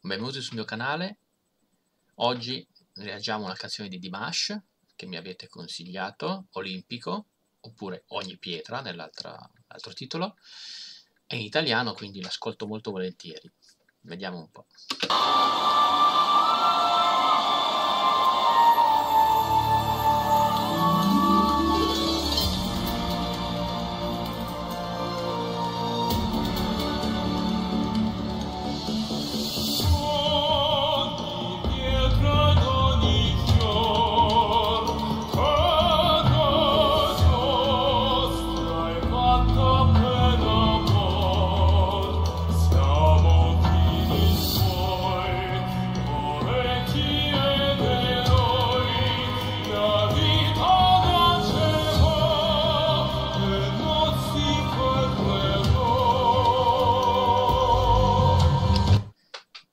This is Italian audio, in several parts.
Benvenuti sul mio canale. Oggi reagiamo a una canzone di Dimash che mi avete consigliato, Olimpico, oppure Ogni pietra nell'altro titolo. È in italiano, quindi l'ascolto molto volentieri. Vediamo un po'.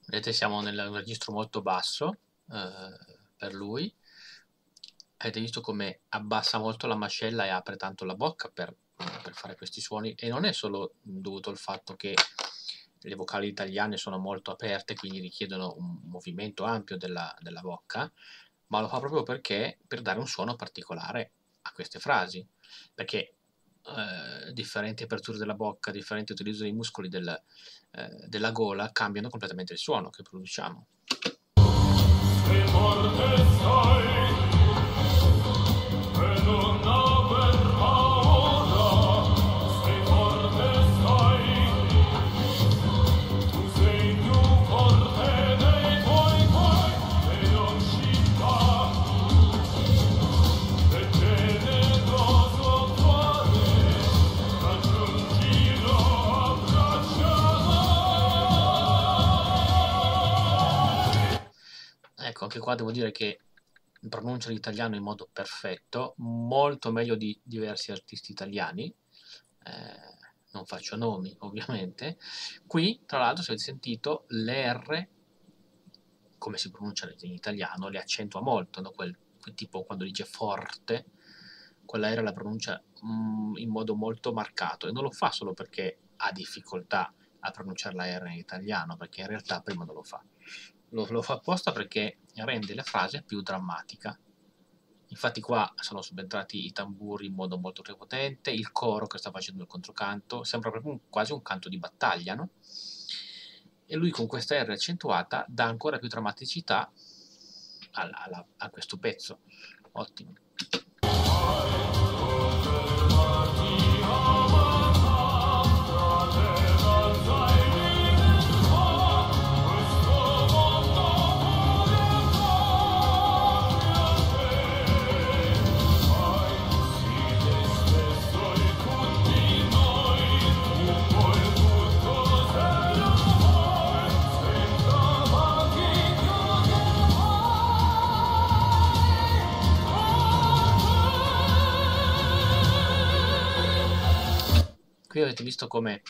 Vedete, siamo nel registro molto basso per lui. Avete visto come abbassa molto la mascella e apre tanto la bocca per fare questi suoni, e non è solo dovuto al fatto che le vocali italiane sono molto aperte, quindi richiedono un movimento ampio della bocca, ma lo fa proprio perché per dare un suono particolare a queste frasi, perché differenti aperture della bocca, differente utilizzo dei muscoli della gola cambiano completamente il suono che produciamo. Ecco, anche qua devo dire che pronuncia l'italiano in modo perfetto, molto meglio di diversi artisti italiani, non faccio nomi ovviamente. Qui, tra l'altro, se avete sentito, le R, come si pronuncia in italiano, le accentua molto, no? Quel tipo quando dice forte, quella R la pronuncia in modo molto marcato, e non lo fa solo perché ha difficoltà a pronunciare la R in italiano, perché in realtà prima non lo fa. Lo fa apposta perché rende la frase più drammatica. Infatti qua sono subentrati i tamburi in modo molto prepotente, il coro che sta facendo il controcanto, sembra proprio quasi un canto di battaglia, no? E lui con questa R accentuata dà ancora più drammaticità a questo pezzo. Ottimo. Qui avete visto come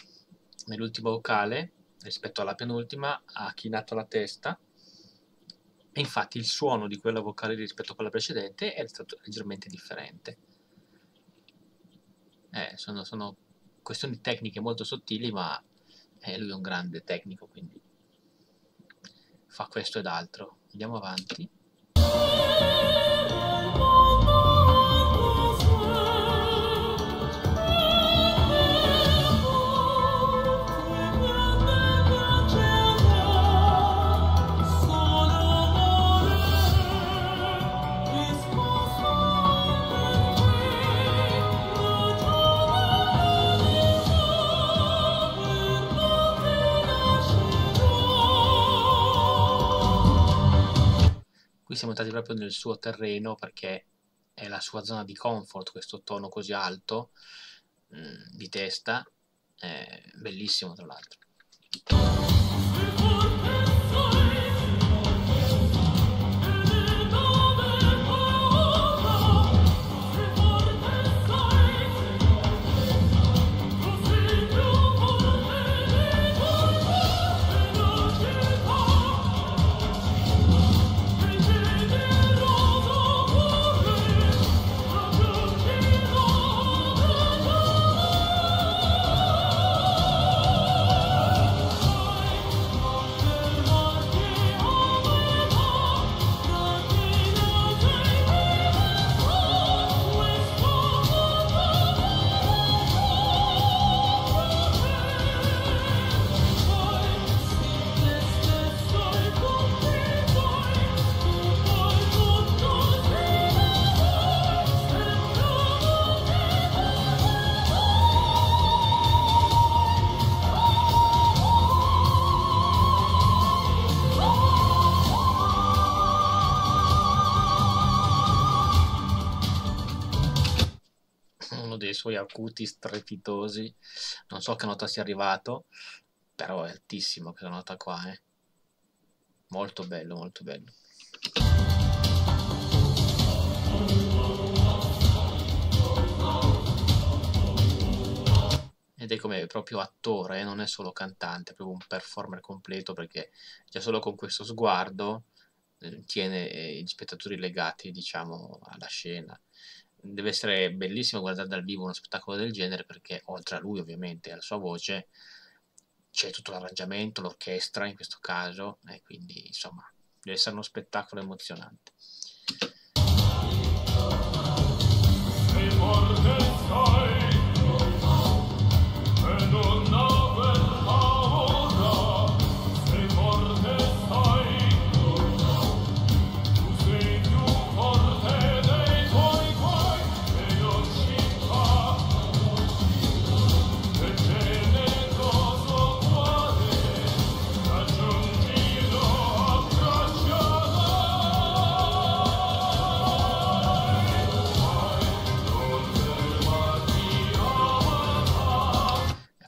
nell'ultima vocale, rispetto alla penultima, ha chinato la testa, e infatti il suono di quella vocale rispetto a quella precedente è stato leggermente differente. Sono questioni tecniche molto sottili, ma lui è un grande tecnico, quindi fa questo ed altro. Andiamo avanti. Qui siamo entrati proprio nel suo terreno, perché è la sua zona di comfort, questo tono così alto di testa, è bellissimo tra l'altro. suoi acuti strepitosi. Non so che nota sia arrivato, però è altissimo quella nota qua, eh. Molto bello, molto bello. Ed è come proprio attore, non è solo cantante, è proprio un performer completo, perché già solo con questo sguardo tiene gli spettatori legati, diciamo, alla scena. Deve essere bellissimo guardare dal vivo uno spettacolo del genere, perché oltre a lui ovviamente e alla sua voce c'è tutto l'arrangiamento, l'orchestra in questo caso, e quindi insomma deve essere uno spettacolo emozionante.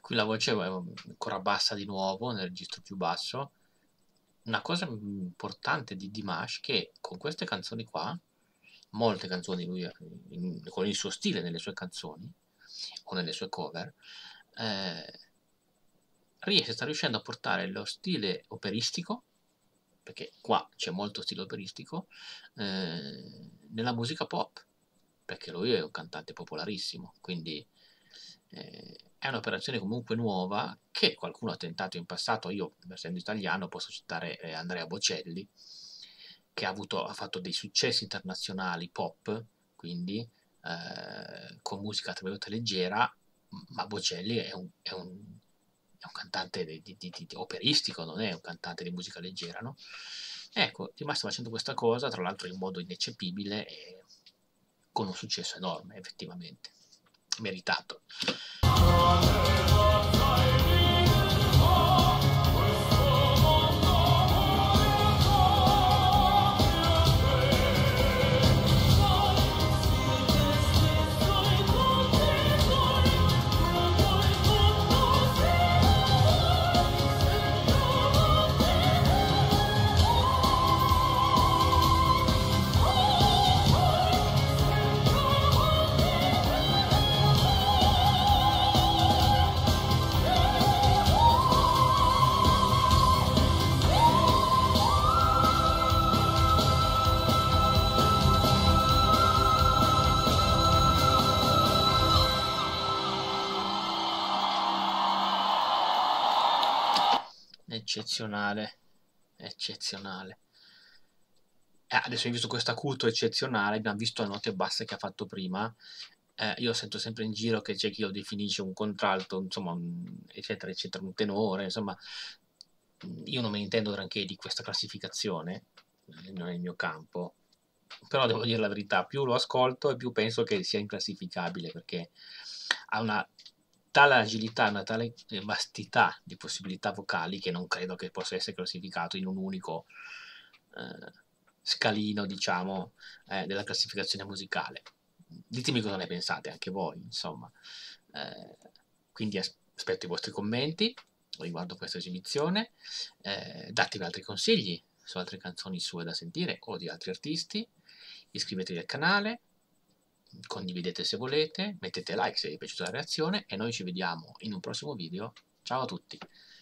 Qui la voce è ancora bassa di nuovo, nel registro più basso. Una cosa importante di Dimash, che con queste canzoni qua, molte canzoni lui con il suo stile nelle sue canzoni o nelle sue cover, sta riuscendo a portare lo stile operistico, perché qua c'è molto stile operistico, nella musica pop, perché lui è un cantante popolarissimo, quindi è un'operazione comunque nuova che qualcuno ha tentato in passato. Io, essendo italiano, posso citare Andrea Bocelli, che ha fatto dei successi internazionali pop, quindi con musica tra virgolette leggera, ma Bocelli è un cantante operistico, non è un cantante di musica leggera, no? Ecco, Di sta facendo questa cosa, tra l'altro in modo ineccepibile e con un successo enorme, effettivamente, meritato. Eccezionale, eccezionale. Adesso hai visto questo acuto eccezionale, abbiamo visto le note basse che ha fatto prima. Io sento sempre in giro che c'è chi lo definisce un contralto, insomma, eccetera, eccetera, un tenore, insomma, io non me ne intendo granché di questa classificazione, non è il mio campo, però devo dire la verità, più lo ascolto e più penso che sia inclassificabile, perché ha una tale agilità, una tale vastità di possibilità vocali, che non credo che possa essere classificato in un unico scalino, diciamo, della classificazione musicale. Ditemi cosa ne pensate anche voi, insomma. Quindi aspetto i vostri commenti riguardo questa esibizione, datemi altri consigli su altre canzoni sue da sentire o di altri artisti, iscrivetevi al canale, condividete se volete, mettete like se vi è piaciuta la reazione e noi ci vediamo in un prossimo video. Ciao a tutti!